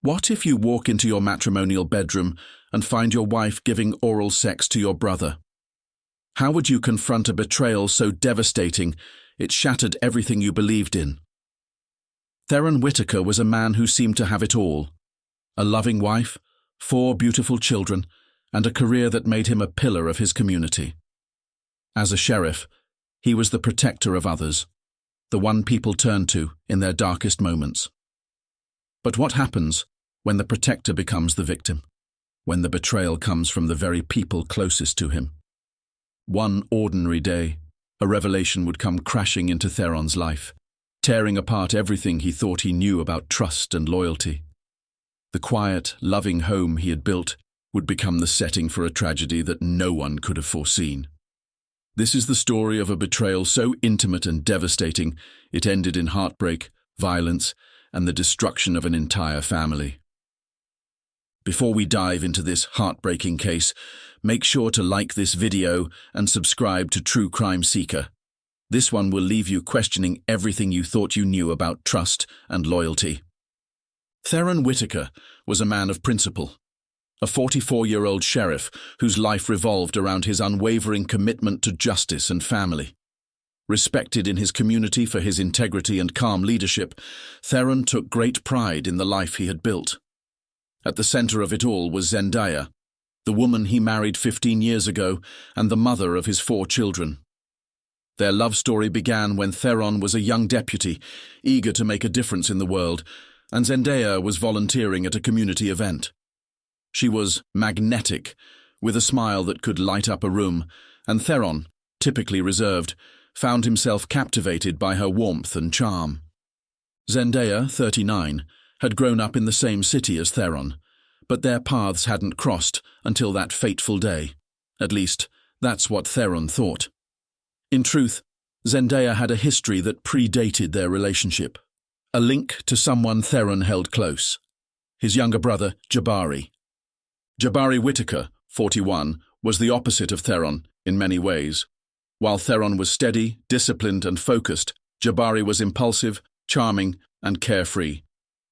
What if you walk into your matrimonial bedroom and find your wife giving oral sex to your brother? How would you confront a betrayal so devastating it shattered everything you believed in? Theron Whitaker was a man who seemed to have it all: a loving wife, 4 beautiful children, and a career that made him a pillar of his community. As a sheriff, he was the protector of others, the one people turned to in their darkest moments. But what happens when the protector becomes the victim? When the betrayal comes from the very people closest to him? One ordinary day, a revelation would come crashing into Theron's life, tearing apart everything he thought he knew about trust and loyalty. The quiet, loving home he had built would become the setting for a tragedy that no one could have foreseen. This is the story of a betrayal so intimate and devastating, it ended in heartbreak, violence, and the destruction of an entire family. Before we dive into this heartbreaking case, make sure to like this video and subscribe to True Crime Seeker. This one will leave you questioning everything you thought you knew about trust and loyalty. Theron Whitaker was a man of principle, a 44-year-old sheriff whose life revolved around his unwavering commitment to justice and family. Respected in his community for his integrity and calm leadership, Theron took great pride in the life he had built. At the center of it all was Zendaya, the woman he married 15 years ago and the mother of his 4 children. Their love story began when Theron was a young deputy, eager to make a difference in the world, and Zendaya was volunteering at a community event. She was magnetic, with a smile that could light up a room, and Theron, typically reserved, found himself captivated by her warmth and charm. Zendaya, 39, had grown up in the same city as Theron, but their paths hadn't crossed until that fateful day. At least, that's what Theron thought. In truth, Zendaya had a history that predated their relationship, a link to someone Theron held close: his younger brother, Jabari. Jabari Whitaker, 41, was the opposite of Theron in many ways. While Theron was steady, disciplined, and focused, Jabari was impulsive, charming, and carefree.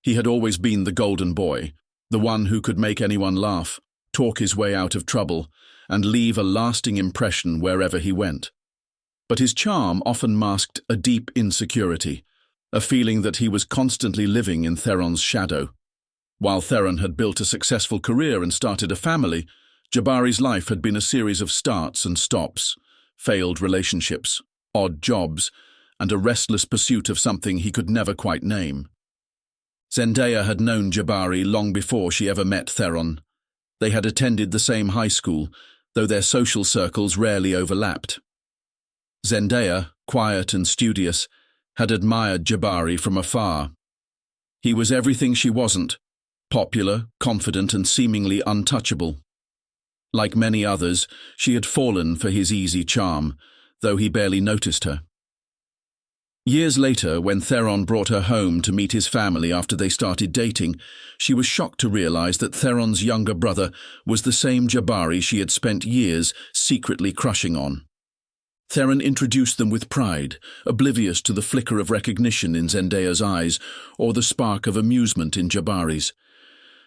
He had always been the golden boy, the one who could make anyone laugh, talk his way out of trouble, and leave a lasting impression wherever he went. But his charm often masked a deep insecurity, a feeling that he was constantly living in Theron's shadow. While Theron had built a successful career and started a family, Jabari's life had been a series of starts and stops, failed relationships, odd jobs, and a restless pursuit of something he could never quite name. Zendaya had known Jabari long before she ever met Theron. They had attended the same high school, though their social circles rarely overlapped. Zendaya, quiet and studious, had admired Jabari from afar. He was everything she wasn't: popular, confident, and seemingly untouchable. Like many others, she had fallen for his easy charm, though he barely noticed her. Years later, when Theron brought her home to meet his family after they started dating, she was shocked to realize that Theron's younger brother was the same Jabari she had spent years secretly crushing on. Theron introduced them with pride, oblivious to the flicker of recognition in Zendaya's eyes or the spark of amusement in Jabari's.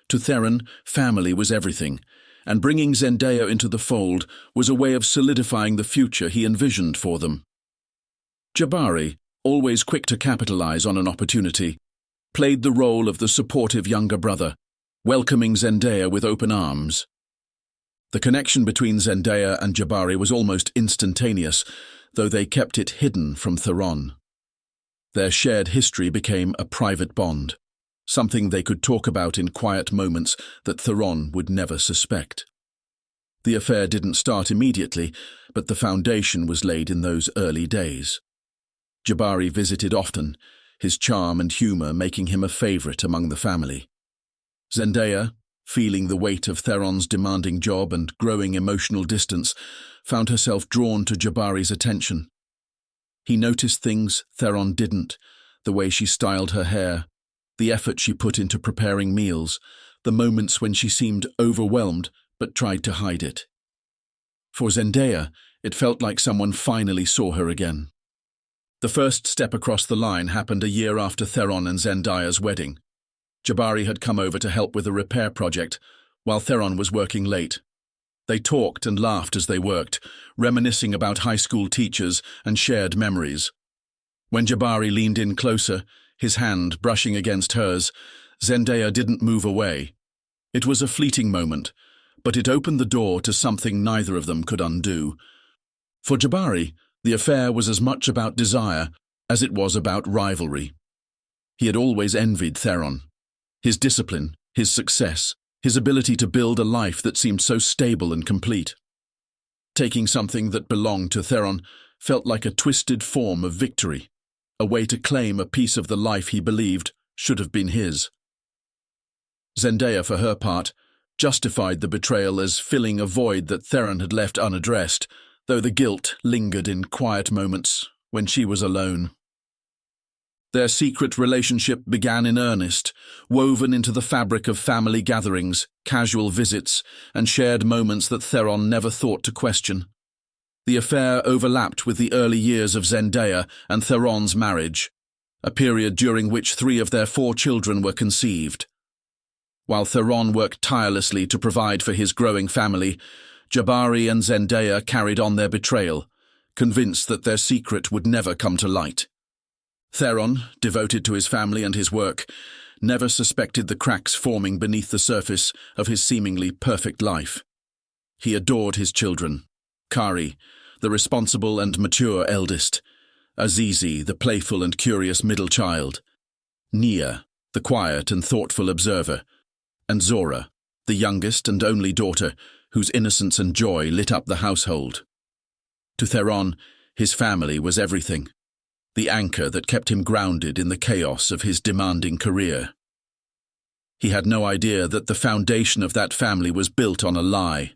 To Theron, family was everything, and bringing Zendaya into the fold was a way of solidifying the future he envisioned for them. Jabari, always quick to capitalize on an opportunity, played the role of the supportive younger brother, welcoming Zendaya with open arms. The connection between Zendaya and Jabari was almost instantaneous, though they kept it hidden from Theron. Their shared history became a private bond, something they could talk about in quiet moments that Theron would never suspect. The affair didn't start immediately, but the foundation was laid in those early days. Jabari visited often, his charm and humor making him a favorite among the family. Zendaya, feeling the weight of Theron's demanding job and growing emotional distance, found herself drawn to Jabari's attention. He noticed things Theron didn't: the way she styled her hair, the effort she put into preparing meals, the moments when she seemed overwhelmed but tried to hide it. For Zendaya, it felt like someone finally saw her again. The first step across the line happened a year after Theron and Zendaya's wedding. Jabari had come over to help with a repair project, while Theron was working late. They talked and laughed as they worked, reminiscing about high school teachers and shared memories. When Jabari leaned in closer, his hand brushing against hers, Zendaya didn't move away. It was a fleeting moment, but it opened the door to something neither of them could undo. For Jabari, the affair was as much about desire as it was about rivalry. He had always envied Theron. His discipline, his success, his ability to build a life that seemed so stable and complete. Taking something that belonged to Theron felt like a twisted form of victory, a way to claim a piece of the life he believed should have been his. Zendaya, for her part, justified the betrayal as filling a void that Theron had left unaddressed, though the guilt lingered in quiet moments when she was alone. Their secret relationship began in earnest, woven into the fabric of family gatherings, casual visits, and shared moments that Theron never thought to question. The affair overlapped with the early years of Zendaya and Theron's marriage, a period during which 3 of their 4 children were conceived. While Theron worked tirelessly to provide for his growing family, Jabari and Zendaya carried on their betrayal, convinced that their secret would never come to light. Theron, devoted to his family and his work, never suspected the cracks forming beneath the surface of his seemingly perfect life. He adored his children: Kari, the responsible and mature eldest; Azizi, the playful and curious middle child; Nia, the quiet and thoughtful observer; and Zora, the youngest and only daughter, whose innocence and joy lit up the household. To Theron, his family was everything, the anchor that kept him grounded in the chaos of his demanding career. He had no idea that the foundation of that family was built on a lie,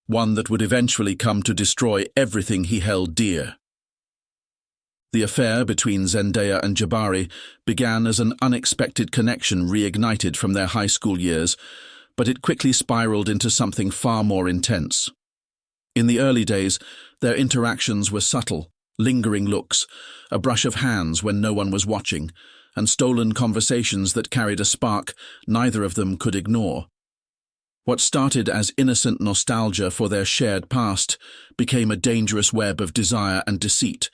one that would eventually come to destroy everything he held dear. The affair between Zendaya and Jabari began as an unexpected connection reignited from their high school years, but it quickly spiraled into something far more intense. In the early days, their interactions were subtle, lingering looks, a brush of hands when no one was watching, and stolen conversations that carried a spark neither of them could ignore. What started as innocent nostalgia for their shared past became a dangerous web of desire and deceit,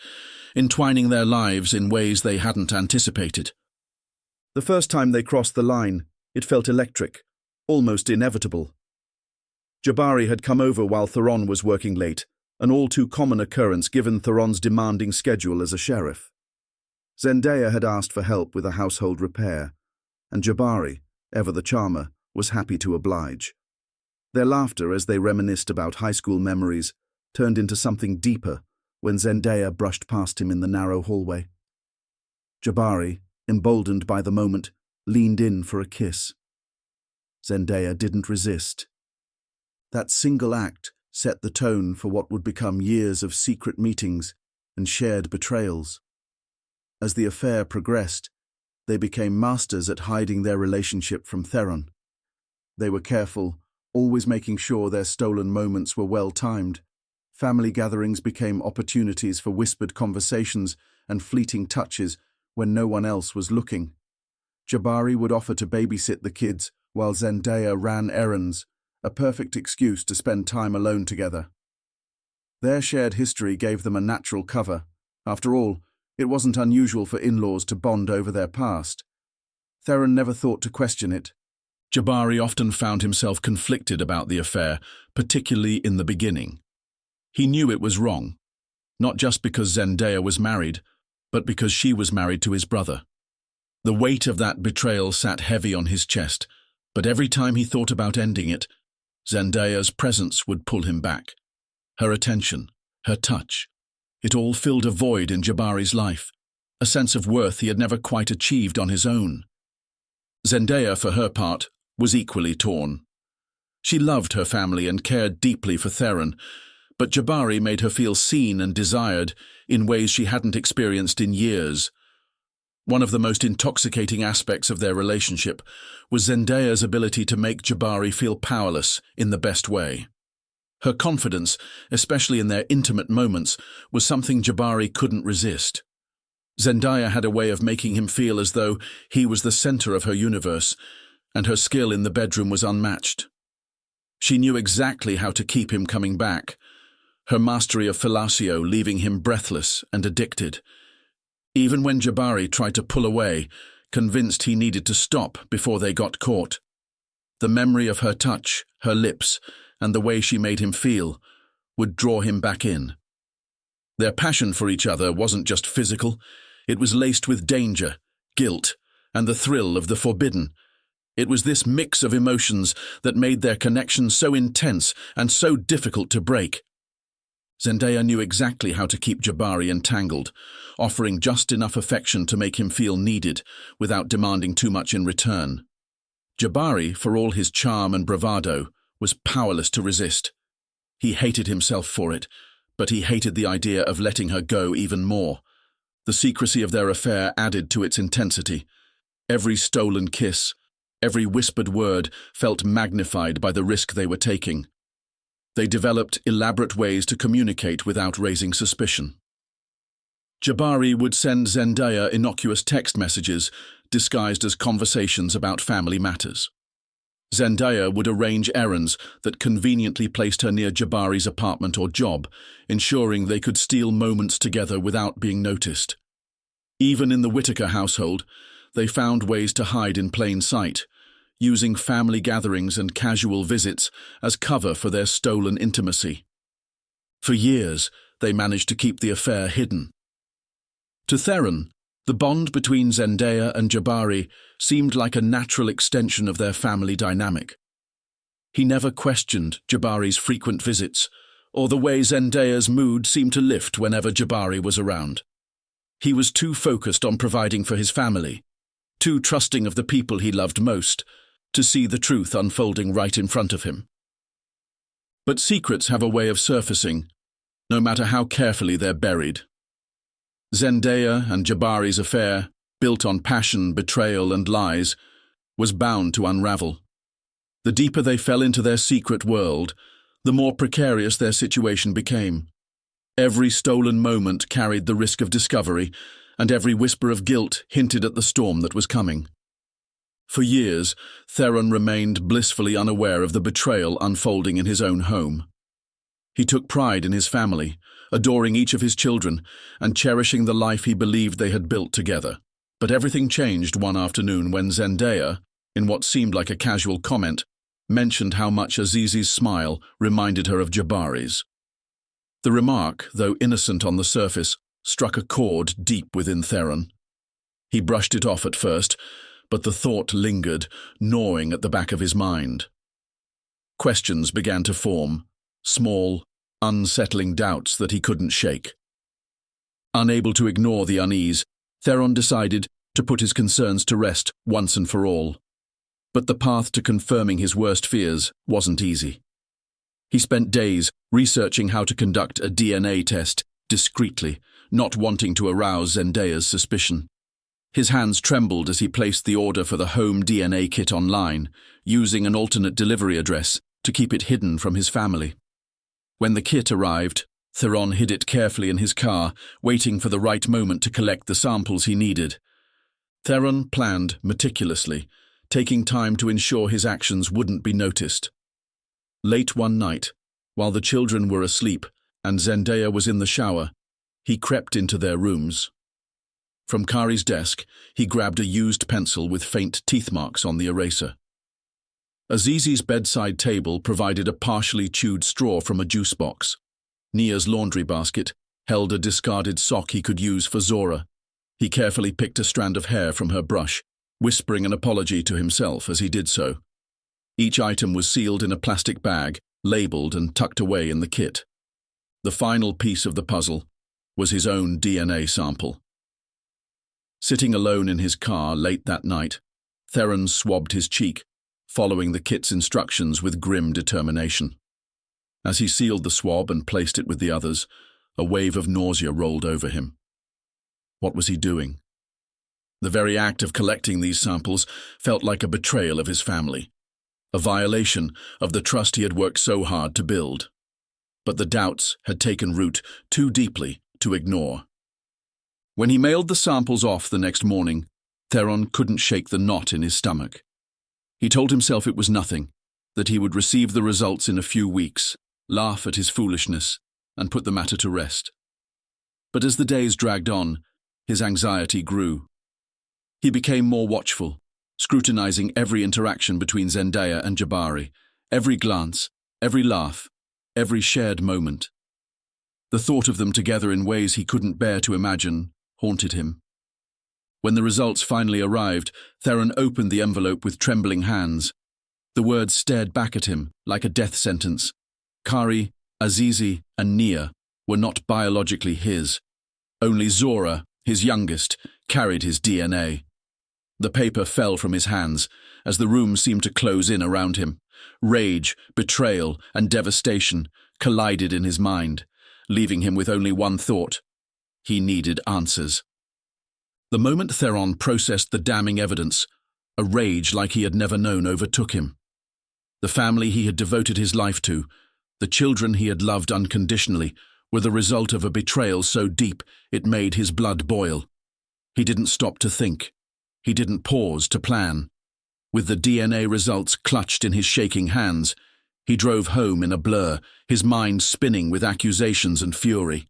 entwining their lives in ways they hadn't anticipated. The first time they crossed the line, it felt electric, almost inevitable. Jabari had come over while Theron was working late, an all-too-common occurrence given Theron's demanding schedule as a sheriff. Zendaya had asked for help with a household repair, and Jabari, ever the charmer, was happy to oblige. Their laughter as they reminisced about high school memories turned into something deeper when Zendaya brushed past him in the narrow hallway. Jabari, emboldened by the moment, leaned in for a kiss. Zendaya didn't resist. That single act set the tone for what would become years of secret meetings and shared betrayals. As the affair progressed, they became masters at hiding their relationship from Theron. They were careful, always making sure their stolen moments were well-timed. Family gatherings became opportunities for whispered conversations and fleeting touches when no one else was looking. Jabari would offer to babysit the kids while Zendaya ran errands, a perfect excuse to spend time alone together. Their shared history gave them a natural cover. After all, it wasn't unusual for in-laws to bond over their past. Theron never thought to question it. Jabari often found himself conflicted about the affair, particularly in the beginning. He knew it was wrong, not just because Zendaya was married, but because she was married to his brother. The weight of that betrayal sat heavy on his chest, but every time he thought about ending it, Zendaya's presence would pull him back. Her attention, her touch, it all filled a void in Jabari's life, a sense of worth he had never quite achieved on his own. Zendaya, for her part, was equally torn. She loved her family and cared deeply for Theron, but Jabari made her feel seen and desired in ways she hadn't experienced in years. One of the most intoxicating aspects of their relationship was Zendaya's ability to make Jabari feel powerless in the best way. Her confidence, especially in their intimate moments, was something Jabari couldn't resist. Zendaya had a way of making him feel as though he was the center of her universe, and her skill in the bedroom was unmatched. She knew exactly how to keep him coming back, her mastery of fellatio leaving him breathless and addicted. Even when Jabari tried to pull away, convinced he needed to stop before they got caught. The memory of her touch, her lips, and the way she made him feel would draw him back in. Their passion for each other wasn't just physical, it was laced with danger, guilt, and the thrill of the forbidden. It was this mix of emotions that made their connection so intense and so difficult to break. Zendaya knew exactly how to keep Jabari entangled, offering just enough affection to make him feel needed without demanding too much in return. Jabari, for all his charm and bravado, was powerless to resist. He hated himself for it, but he hated the idea of letting her go even more. The secrecy of their affair added to its intensity. Every stolen kiss, every whispered word felt magnified by the risk they were taking. They developed elaborate ways to communicate without raising suspicion. Jabari would send Zendaya innocuous text messages disguised as conversations about family matters. Zendaya would arrange errands that conveniently placed her near Jabari's apartment or job, ensuring they could steal moments together without being noticed. Even in the Whitaker household, they found ways to hide in plain sight, using family gatherings and casual visits as cover for their stolen intimacy. For years, they managed to keep the affair hidden. To Theron, the bond between Zendaya and Jabari seemed like a natural extension of their family dynamic. He never questioned Jabari's frequent visits, or the way Zendaya's mood seemed to lift whenever Jabari was around. He was too focused on providing for his family, too trusting of the people he loved most, to see the truth unfolding right in front of him. But secrets have a way of surfacing, no matter how carefully they're buried. Zendaya and Jabari's affair, built on passion, betrayal, and lies, was bound to unravel. The deeper they fell into their secret world, the more precarious their situation became. Every stolen moment carried the risk of discovery, and every whisper of guilt hinted at the storm that was coming. For years, Theron remained blissfully unaware of the betrayal unfolding in his own home. He took pride in his family, adoring each of his children, and cherishing the life he believed they had built together. But everything changed one afternoon when Zendaya, in what seemed like a casual comment, mentioned how much Azizi's smile reminded her of Jabari's. The remark, though innocent on the surface, struck a chord deep within Theron. He brushed it off at first, but the thought lingered, gnawing at the back of his mind. Questions began to form, small, unsettling doubts that he couldn't shake. Unable to ignore the unease, Theron decided to put his concerns to rest once and for all. But the path to confirming his worst fears wasn't easy. He spent days researching how to conduct a DNA test discreetly, not wanting to arouse Zendaya's suspicion. His hands trembled as he placed the order for the home DNA kit online, using an alternate delivery address to keep it hidden from his family. When the kit arrived, Theron hid it carefully in his car, waiting for the right moment to collect the samples he needed. Theron planned meticulously, taking time to ensure his actions wouldn't be noticed. Late one night, while the children were asleep and Zendaya was in the shower, he crept into their rooms. From Kari's desk, he grabbed a used pencil with faint teeth marks on the eraser. Azizi's bedside table provided a partially chewed straw from a juice box. Nia's laundry basket held a discarded sock he could use for Zora. He carefully picked a strand of hair from her brush, whispering an apology to himself as he did so. Each item was sealed in a plastic bag, labeled and tucked away in the kit. The final piece of the puzzle was his own DNA sample. Sitting alone in his car late that night, Theron swabbed his cheek, following the kit's instructions with grim determination. As he sealed the swab and placed it with the others, a wave of nausea rolled over him. What was he doing? The very act of collecting these samples felt like a betrayal of his family, a violation of the trust he had worked so hard to build. But the doubts had taken root too deeply to ignore. When he mailed the samples off the next morning, Theron couldn't shake the knot in his stomach. He told himself it was nothing, that he would receive the results in a few weeks, laugh at his foolishness, and put the matter to rest. But as the days dragged on, his anxiety grew. He became more watchful, scrutinizing every interaction between Zendaya and Jabari, every glance, every laugh, every shared moment. The thought of them together in ways he couldn't bear to imagine haunted him. When the results finally arrived, Theron opened the envelope with trembling hands. The words stared back at him like a death sentence. Kari, Azizi, and Nia were not biologically his. Only Zora, his youngest, carried his DNA. The paper fell from his hands as the room seemed to close in around him. Rage, betrayal, and devastation collided in his mind, leaving him with only one thought. He needed answers. The moment Theron processed the damning evidence, a rage like he had never known overtook him. The family he had devoted his life to, the children he had loved unconditionally, were the result of a betrayal so deep it made his blood boil. He didn't stop to think. He didn't pause to plan. With the DNA results clutched in his shaking hands, he drove home in a blur, his mind spinning with accusations and fury.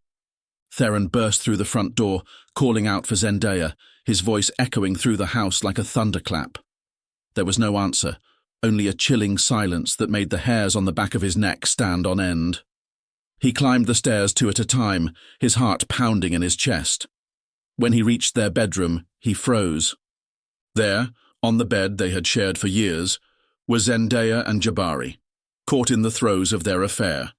Theron burst through the front door, calling out for Zendaya, his voice echoing through the house like a thunderclap. There was no answer, only a chilling silence that made the hairs on the back of his neck stand on end. He climbed the stairs 2 at a time, his heart pounding in his chest. When he reached their bedroom, he froze. There, on the bed they had shared for years, were Zendaya and Jabari, caught in the throes of their affair.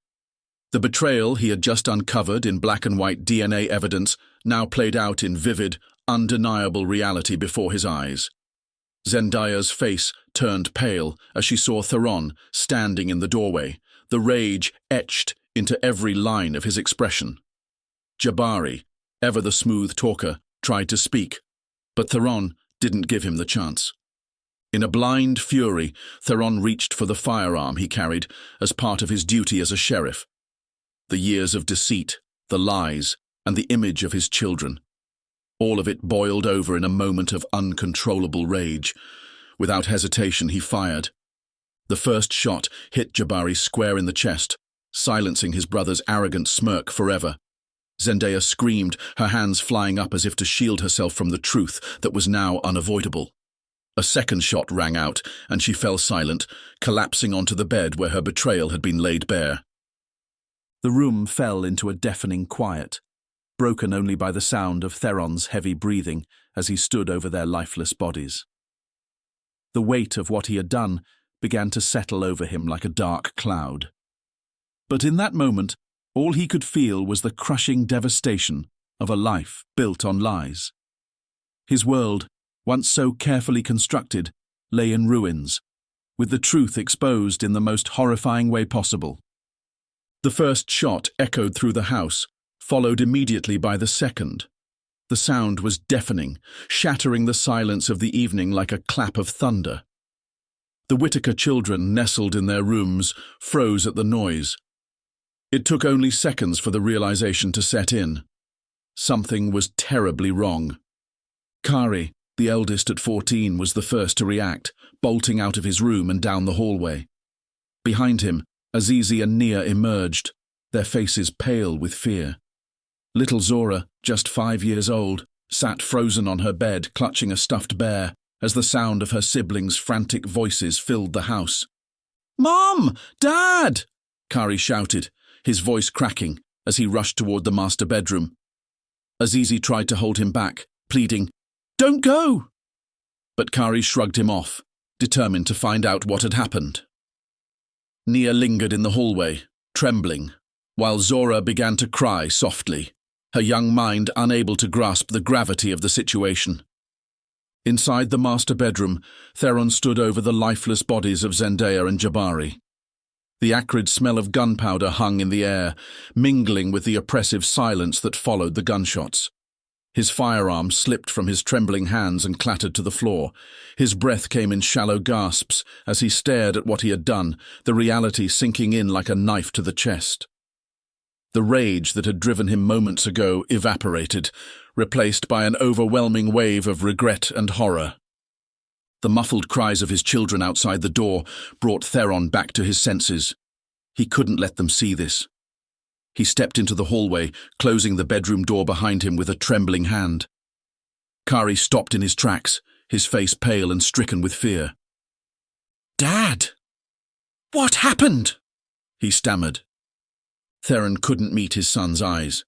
The betrayal he had just uncovered in black and white DNA evidence now played out in vivid, undeniable reality before his eyes. Zendaya's face turned pale as she saw Theron standing in the doorway, the rage etched into every line of his expression. Jabari, ever the smooth talker, tried to speak, but Theron didn't give him the chance. In a blind fury, Theron reached for the firearm he carried as part of his duty as a sheriff. The years of deceit, the lies, and the image of his children. All of it boiled over in a moment of uncontrollable rage. Without hesitation, he fired. The first shot hit Jabari square in the chest, silencing his brother's arrogant smirk forever. Zendaya screamed, her hands flying up as if to shield herself from the truth that was now unavoidable. A second shot rang out, and she fell silent, collapsing onto the bed where her betrayal had been laid bare. The room fell into a deafening quiet, broken only by the sound of Theron's heavy breathing as he stood over their lifeless bodies. The weight of what he had done began to settle over him like a dark cloud. But in that moment, all he could feel was the crushing devastation of a life built on lies. His world, once so carefully constructed, lay in ruins, with the truth exposed in the most horrifying way possible. The first shot echoed through the house, followed immediately by the second. The sound was deafening, shattering the silence of the evening like a clap of thunder. The Whitaker children, nestled in their rooms, froze at the noise. It took only seconds for the realization to set in. Something was terribly wrong. Kari, the eldest at 14, was the first to react, bolting out of his room and down the hallway. Behind him, Azizi and Nia emerged, their faces pale with fear. Little Zora, just 5 years old, sat frozen on her bed clutching a stuffed bear as the sound of her siblings' frantic voices filled the house. "Mom! Dad!" Kari shouted, his voice cracking as he rushed toward the master bedroom. Azizi tried to hold him back, pleading, "Don't go!" But Kari shrugged him off, determined to find out what had happened. Nia lingered in the hallway, trembling, while Zora began to cry softly, her young mind unable to grasp the gravity of the situation. Inside the master bedroom, Theron stood over the lifeless bodies of Zendaya and Jabari. The acrid smell of gunpowder hung in the air, mingling with the oppressive silence that followed the gunshots. His firearm slipped from his trembling hands and clattered to the floor. His breath came in shallow gasps as he stared at what he had done, the reality sinking in like a knife to the chest. The rage that had driven him moments ago evaporated, replaced by an overwhelming wave of regret and horror. The muffled cries of his children outside the door brought Theron back to his senses. He couldn't let them see this. He stepped into the hallway, closing the bedroom door behind him with a trembling hand. Kari stopped in his tracks, his face pale and stricken with fear. "Dad! What happened?" he stammered. Theron couldn't meet his son's eyes.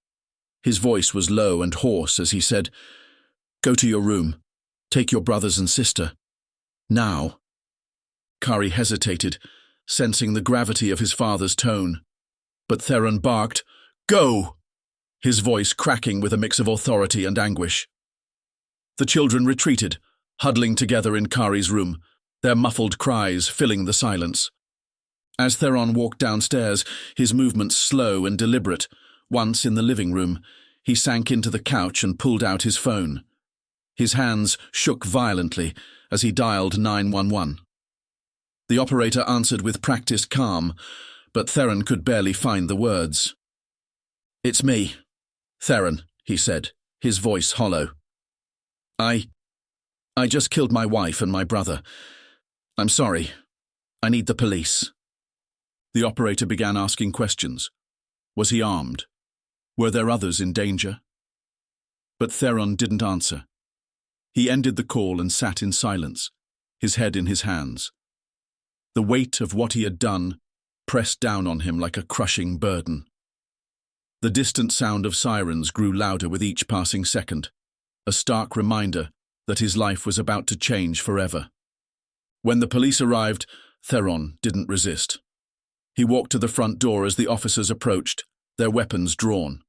His voice was low and hoarse as he said, "Go to your room. Take your brothers and sister. Now." Kari hesitated, sensing the gravity of his father's tone. But Theron barked, "Go!" his voice cracking with a mix of authority and anguish. The children retreated, huddling together in Kari's room, their muffled cries filling the silence. As Theron walked downstairs, his movements slow and deliberate, once in the living room, he sank into the couch and pulled out his phone. His hands shook violently as he dialed 911. The operator answered with practiced calm, but Theron could barely find the words. "It's me, Theron," he said, his voice hollow. I just killed my wife and my brother. I'm sorry. I need the police." The operator began asking questions. Was he armed? Were there others in danger? But Theron didn't answer. He ended the call and sat in silence, his head in his hands. The weight of what he had done pressed down on him like a crushing burden. The distant sound of sirens grew louder with each passing second, a stark reminder that his life was about to change forever. When the police arrived, Theron didn't resist. He walked to the front door as the officers approached, their weapons drawn.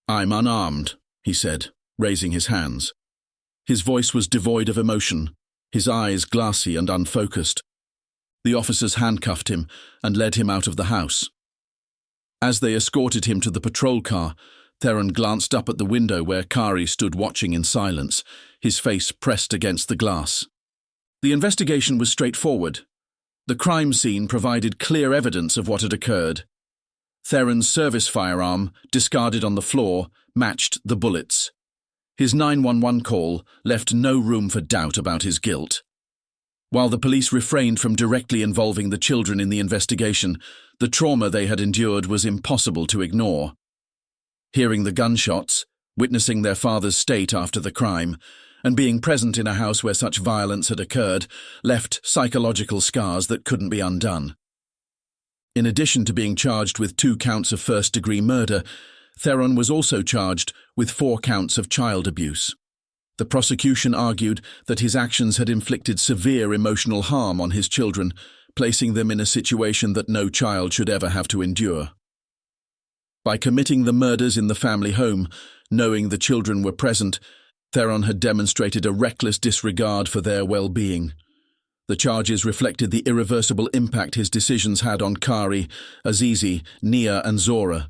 "I'm unarmed," he said, raising his hands. His voice was devoid of emotion, his eyes glassy and unfocused. The officers handcuffed him and led him out of the house. As they escorted him to the patrol car, Theron glanced up at the window where Kari stood watching in silence, his face pressed against the glass. The investigation was straightforward. The crime scene provided clear evidence of what had occurred. Theron's service firearm, discarded on the floor, matched the bullets. His 911 call left no room for doubt about his guilt. While the police refrained from directly involving the children in the investigation, the trauma they had endured was impossible to ignore. Hearing the gunshots, witnessing their father's state after the crime, and being present in a house where such violence had occurred left psychological scars that couldn't be undone. In addition to being charged with 2 counts of first-degree murder, Theron was also charged with 4 counts of child abuse. The prosecution argued that his actions had inflicted severe emotional harm on his children, placing them in a situation that no child should ever have to endure. By committing the murders in the family home, knowing the children were present, Theron had demonstrated a reckless disregard for their well-being. The charges reflected the irreversible impact his decisions had on Kari, Azizi, Nia and Zora,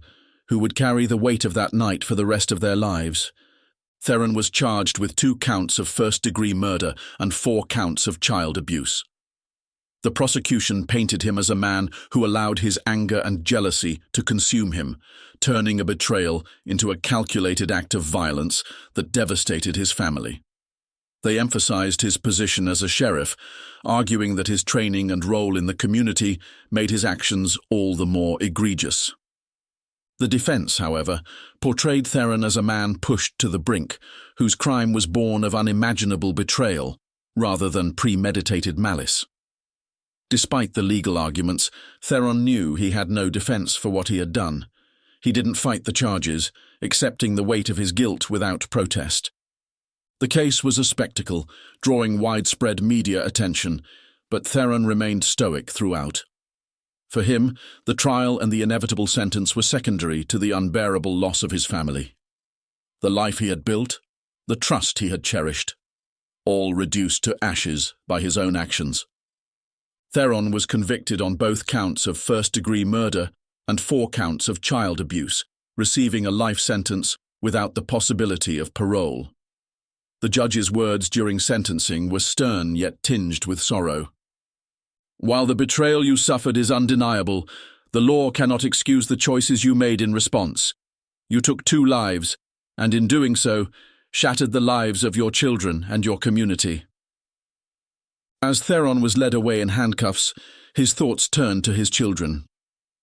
who would carry the weight of that night for the rest of their lives. Theron was charged with 2 counts of first-degree murder and 4 counts of child abuse. The prosecution painted him as a man who allowed his anger and jealousy to consume him, turning a betrayal into a calculated act of violence that devastated his family. They emphasized his position as a sheriff, arguing that his training and role in the community made his actions all the more egregious. The defense, however, portrayed Theron as a man pushed to the brink, whose crime was born of unimaginable betrayal, rather than premeditated malice. Despite the legal arguments, Theron knew he had no defense for what he had done. He didn't fight the charges, accepting the weight of his guilt without protest. The case was a spectacle, drawing widespread media attention, but Theron remained stoic throughout. For him, the trial and the inevitable sentence were secondary to the unbearable loss of his family. The life he had built, the trust he had cherished, all reduced to ashes by his own actions. Theron was convicted on both counts of first-degree murder and 4 counts of child abuse, receiving a life sentence without the possibility of parole. The judge's words during sentencing were stern yet tinged with sorrow. "While the betrayal you suffered is undeniable, The law cannot excuse the choices you made in response. You took 2 lives, and in doing so, shattered the lives of your children and your community. As Theron was led away in handcuffs, his thoughts turned to his children.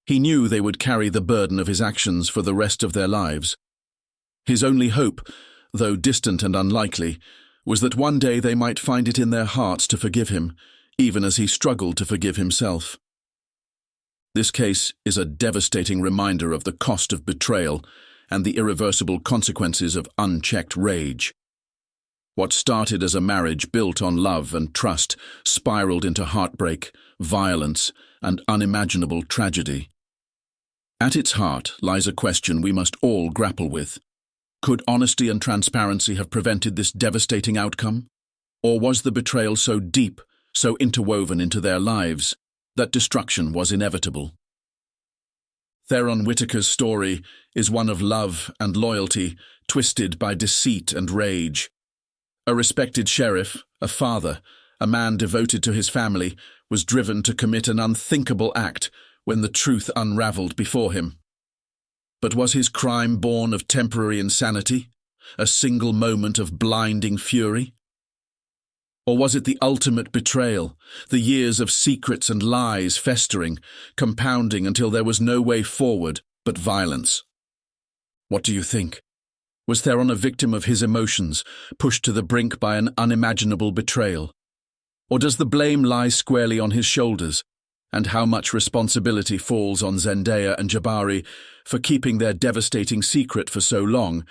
He knew they would carry the burden of his actions for the rest of their lives. His only hope, though distant and unlikely, was that one day they might find it in their hearts to forgive him, even as he struggled to forgive himself. This case is a devastating reminder of the cost of betrayal and the irreversible consequences of unchecked rage. What started as a marriage built on love and trust spiraled into heartbreak, violence, and unimaginable tragedy. At its heart lies a question we must all grapple with. Could honesty and transparency have prevented this devastating outcome? Or was the betrayal so deep, so interwoven into their lives, that destruction was inevitable? Theron Whitaker's story is one of love and loyalty twisted by deceit and rage. A respected sheriff, a father, a man devoted to his family, was driven to commit an unthinkable act when the truth unraveled before him. But was his crime born of temporary insanity, a single moment of blinding fury? Or was it the ultimate betrayal, the years of secrets and lies festering, compounding until there was no way forward but violence? What do you think? Was Theron a victim of his emotions, pushed to the brink by an unimaginable betrayal? Or does the blame lie squarely on his shoulders? And how much responsibility falls on Zendaya and Jabari for keeping their devastating secret for so long,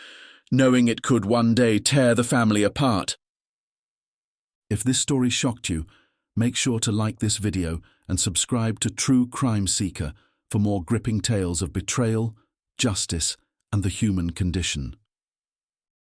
knowing it could one day tear the family apart? If this story shocked you, make sure to like this video and subscribe to True Crime Seeker for more gripping tales of betrayal, justice, and the human condition.